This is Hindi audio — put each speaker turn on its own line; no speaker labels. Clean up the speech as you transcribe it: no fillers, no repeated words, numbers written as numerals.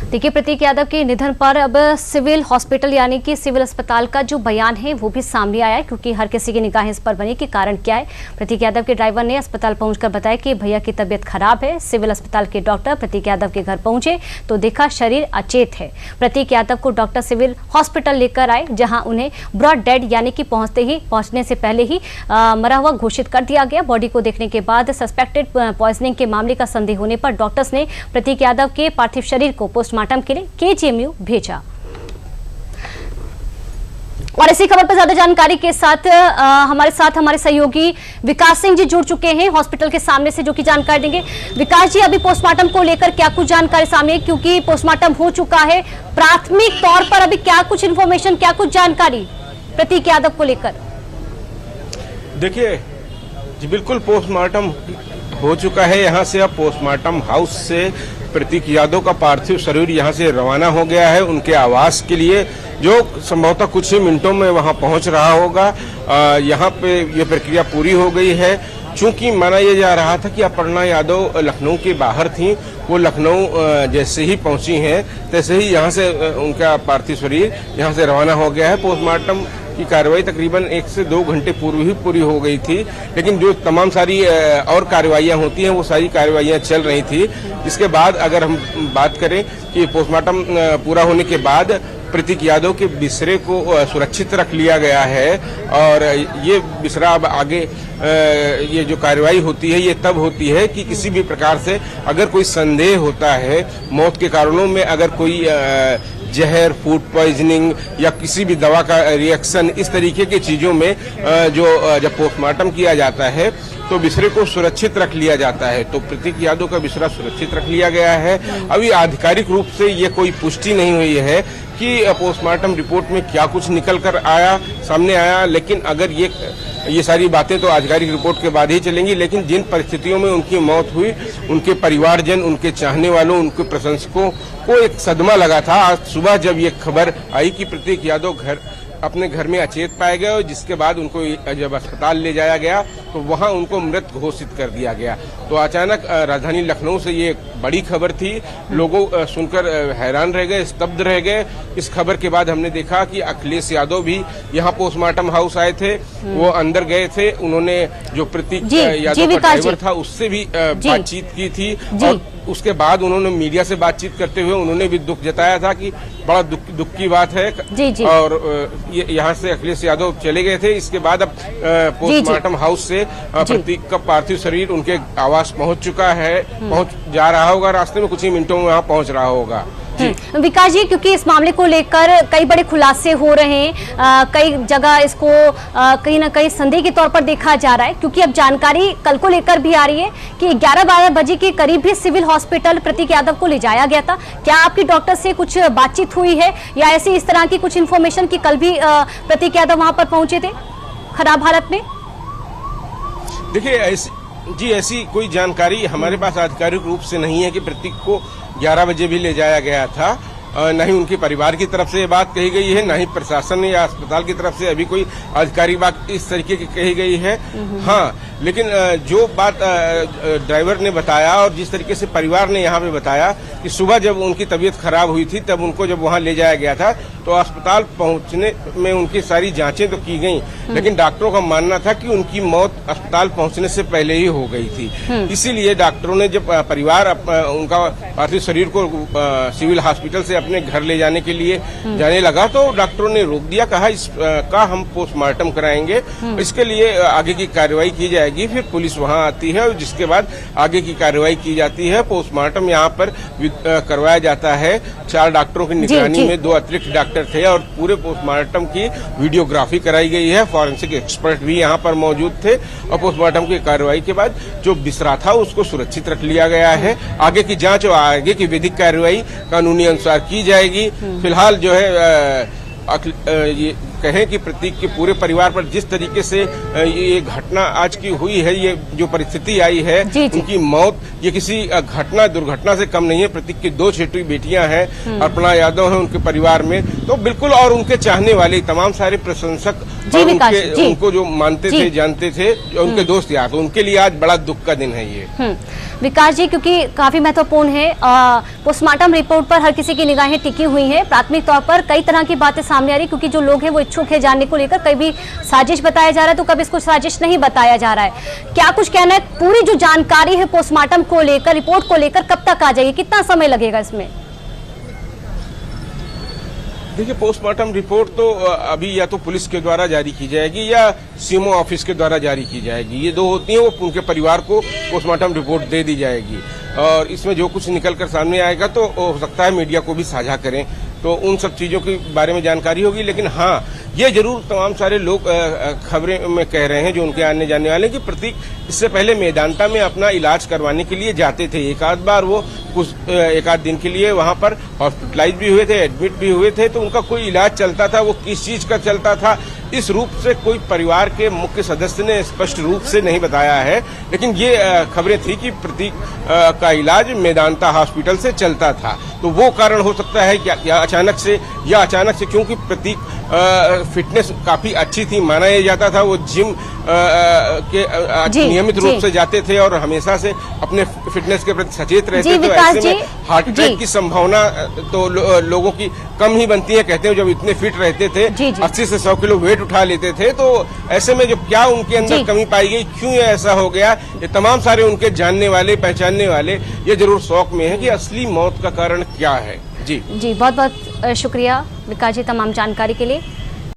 देखिए, प्रतीक यादव के निधन पर अब सिविल हॉस्पिटल यानी कि सिविल अस्पताल का जो बयान है वो भी सामने आया है, क्योंकि हर किसी की निगाहें इस पर बनी कि कारण क्या है। प्रतीक यादव के ड्राइवर ने अस्पताल पहुंचकर बताया कि भैया की तबीयत खराब है। सिविल अस्पताल के डॉक्टर प्रतीक यादव के घर पहुंचे तो देखा शरीर अचेत है। प्रतीक यादव को डॉक्टर सिविल हॉस्पिटल लेकर आए, जहाँ उन्हें ब्रॉड डेड यानी कि पहुंचने से पहले ही मरा हुआ घोषित कर दिया गया। बॉडी को देखने के बाद सस्पेक्टेड पॉइजनिंग के मामले का संदेह होने पर डॉक्टर्स ने प्रतीक यादव के पार्थिव शरीर को पोस्टमार्टम के लिए केजीएमयू भेजा। और इसी खबर पर ज्यादा जानकारी के साथ हमारे सहयोगी विकास सिंह जी जुड़ चुके हैं हॉस्पिटल के सामने से, जो कि जानकारी देंगे। विकास जी, अभी पोस्टमार्टम को लेकर क्या कुछ जानकारी सामने है, क्योंकि पोस्टमार्टम हो चुका है, प्राथमिक तौर पर अभी क्या कुछ इन्फॉर्मेशन, क्या कुछ जानकारी प्रतीक यादव को लेकर?
देखिए जी, बिल्कुल पोस्टमार्टम हो चुका है। यहाँ से अब पोस्टमार्टम हाउस से प्रतीक यादव का पार्थिव शरीर यहाँ से रवाना हो गया है उनके आवास के लिए, जो संभवतः कुछ ही मिनटों में वहाँ पहुँच रहा होगा। यहाँ पे ये प्रक्रिया पूरी हो गई है। चूंकि माना यह जा रहा था कि अपर्णा यादव लखनऊ के बाहर थी, वो लखनऊ जैसे ही पहुंची हैं तैसे ही यहाँ से उनका पार्थिव शरीर यहाँ से रवाना हो गया है। पोस्टमार्टम की कार्रवाई तकरीबन 1 से 2 घंटे पूर्व ही पूरी हो गई थी, लेकिन जो तमाम सारी और कार्रवाइयाँ होती हैं वो सारी कार्रवाइयाँ चल रही थी। जिसके बाद अगर हम बात करें कि पोस्टमार्टम पूरा होने के बाद प्रतीक यादव के बिस्रे को सुरक्षित रख लिया गया है, और ये बिस्रा अब आगे ये जो कार्रवाई होती है ये तब होती है कि किसी भी प्रकार से अगर कोई संदेह होता है मौत के कारणों में, अगर कोई जहर, फूड पॉइजनिंग या किसी भी दवा का रिएक्शन, इस तरीके की चीजों में जब पोस्टमार्टम किया जाता है तो बिस्रे को सुरक्षित रख लिया जाता है। तो प्रतीक यादव का बिस्रा सुरक्षित रख लिया गया है। अभी आधिकारिक रूप से ये कोई पुष्टि नहीं हुई है कि पोस्टमार्टम रिपोर्ट में क्या कुछ निकल कर सामने आया, लेकिन अगर ये सारी बातें तो आधिकारिक रिपोर्ट के बाद ही चलेंगी। लेकिन जिन परिस्थितियों में उनकी मौत हुई, उनके परिवारजन, उनके चाहने वालों, उनके प्रशंसकों को एक सदमा लगा था। आज सुबह जब ये खबर आई कि प्रतीक यादव अपने घर में अचेत पाए गए, और जिसके बाद उनको जब अस्पताल ले जाया गया तो वहां उनको मृत घोषित कर दिया गया। तो अचानक राजधानी लखनऊ से ये बड़ी खबर थी। लोगों सुनकर हैरान रह गए, स्तब्ध रह गए। इस खबर के बाद हमने देखा कि अखिलेश यादव भी यहाँ पोस्टमार्टम हाउस आए थे, वो अंदर गए थे। उन्होंने जो प्रतीक यादव का ड्राइवर था उससे भी बातचीत की थी, और उसके बाद उन्होंने मीडिया से बातचीत करते हुए उन्होंने भी दुख जताया था कि बड़ा दुख की बात है। और यहाँ से अखिलेश यादव चले गए थे। इसके बाद अब पोस्टमार्टम हाउस से प्रतीक का पार्थिव शरीर उनके आवास पहुंच चुका है, पहुंच जा रहा होगा, रास्ते में कुछ ही मिनटों में वहाँ पहुंच रहा होगा।
विकास जी, क्योंकि इस मामले को लेकर कई बड़े खुलासे हो रहे हैं, कई जगह इसको कहीं ना कहीं संदेह के तौर पर देखा जा रहा है, क्योंकि अब जानकारी कल को लेकर भी आ रही है कि 11-12 बजे के करीब भी सिविल हॉस्पिटल प्रतीक यादव को ले जाया गया था। क्या आपकी डॉक्टर से कुछ बातचीत हुई है, या ऐसी इस तरह की कुछ इन्फॉर्मेशन कि कल भी प्रतीक यादव वहां पर पहुंचे थे खराब हालत में?
देखिए ऐसी कोई जानकारी हमारे पास आधिकारिक रूप से नहीं है कि प्रतीक को 11 बजे भी ले जाया गया था। न ही उनके परिवार की तरफ से ये बात कही गई है, न ही प्रशासन या अस्पताल की तरफ से अभी कोई आधिकारिक बात इस तरीके की कही गई है। हाँ, लेकिन जो बात ड्राइवर ने बताया और जिस तरीके से परिवार ने यहाँ पे बताया कि सुबह जब उनकी तबीयत खराब हुई थी तब उनको जब वहाँ ले जाया गया था तो अस्पताल पहुँचने में उनकी सारी जांचें तो की गई, लेकिन डॉक्टरों का मानना था कि उनकी मौत अस्पताल पहुँचने से पहले ही हो गई थी। इसीलिए डॉक्टरों ने जब परिवार उनका पार्थिव शरीर को सिविल हॉस्पिटल से अपने घर ले जाने के लिए जाने लगा तो डॉक्टरों ने रोक दिया, कहा इसका हम पोस्टमार्टम कराएंगे, इसके लिए आगे की कार्रवाई की जाएगी। फिर पुलिस वहां आती है और जिसके बाद आगे की कार्रवाई की जाती है। पोस्टमार्टम यहाँ पर करवाया जाता है। 4 डॉक्टरों की निगरानी में 2 अतिरिक्त डॉक्टर थे और पूरे पोस्टमार्टम की वीडियोग्राफी कराई गई है। फॉरेंसिक एक्सपर्ट भी यहाँ पर मौजूद थे और पोस्टमार्टम की कार्रवाई के बाद जो बिस्रा था उसको सुरक्षित रख लिया गया है। आगे की जांच और आगे की विधिक कार्रवाई कानूनी अनुसार की जाएगी। फिलहाल जो है ये कहें कि प्रतीक के पूरे परिवार पर जिस तरीके से ये घटना आज की हुई है, ये जो परिस्थिति आई है, उनकी मौत ये किसी दुर्घटना से कम नहीं है। प्रतीक की 2 छोटी बेटियां हैं, अर्पणा यादव है उनके परिवार में, तो बिल्कुल, और उनके चाहने वाले तमाम सारे प्रशंसक उनको जो मानते थे, जानते थे, उनके दोस्त यार, तो उनके लिए आज बड़ा दुख का दिन है ये।
विकास जी, क्योंकि काफी महत्वपूर्ण है, पोस्टमार्टम रिपोर्ट पर हर किसी की निगाहें टिकी हुई हैं। प्राथमिक तौर पर कई तरह की बातें सामने आ रही, क्योंकि जो लोग हैं वो इच्छुक है जानने को लेकर, कभी साजिश बताया जा रहा है तो कभी इसको साजिश नहीं बताया जा रहा है। क्या कुछ कहना है, पूरी जो जानकारी है पोस्टमार्टम को लेकर, रिपोर्ट को लेकर, कब तक आ जाएगी, कितना समय लगेगा इसमें?
देखिए, पोस्टमार्टम रिपोर्ट तो अभी या तो पुलिस के द्वारा जारी की जाएगी या सीएमओ ऑफिस के द्वारा जारी की जाएगी। ये 2 होती हैं, वो उनके परिवार को पोस्टमार्टम रिपोर्ट दे दी जाएगी और इसमें जो कुछ निकल कर सामने आएगा तो हो सकता है मीडिया को भी साझा करें, तो उन सब चीजों के बारे में जानकारी होगी। लेकिन हाँ, ये जरूर तमाम सारे लोग खबरें में कह रहे हैं जो उनके आने जाने वाले कि प्रतीक इससे पहले मेदांता में अपना इलाज करवाने के लिए जाते थे। एक आध दिन के लिए वहां पर हॉस्पिटलाइज भी हुए थे, एडमिट भी हुए थे, तो उनका कोई इलाज चलता था। वो किस चीज का चलता था, इस रूप से कोई परिवार के मुख्य सदस्य ने स्पष्ट रूप से नहीं बताया है, लेकिन ये खबरें थी कि प्रतीक का इलाज मेदांता हॉस्पिटल से चलता था। तो वो कारण हो सकता है कि अचानक से क्योंकि प्रतीक फिटनेस काफी अच्छी थी, माना यह जाता था, वो जिम के नियमित रूप से जाते थे और हमेशा से अपने फिटनेस के प्रति सचेत रहते थे। तो ऐसे में हार्ट अटैक की संभावना तो लोगों की कम ही बनती है। कहते हैं जब इतने फिट रहते थे, 80 से 100 किलो वेट उठा लेते थे, तो ऐसे में जब क्या उनके अंदर कमी पाई गई, क्यों ये ऐसा हो गया, ये तमाम सारे उनके जानने वाले, पहचानने वाले ये जरूर शौक में है कि असली मौत का कारण क्या है। जी,
बहुत बहुत शुक्रिया विकास जी तमाम जानकारी के लिए।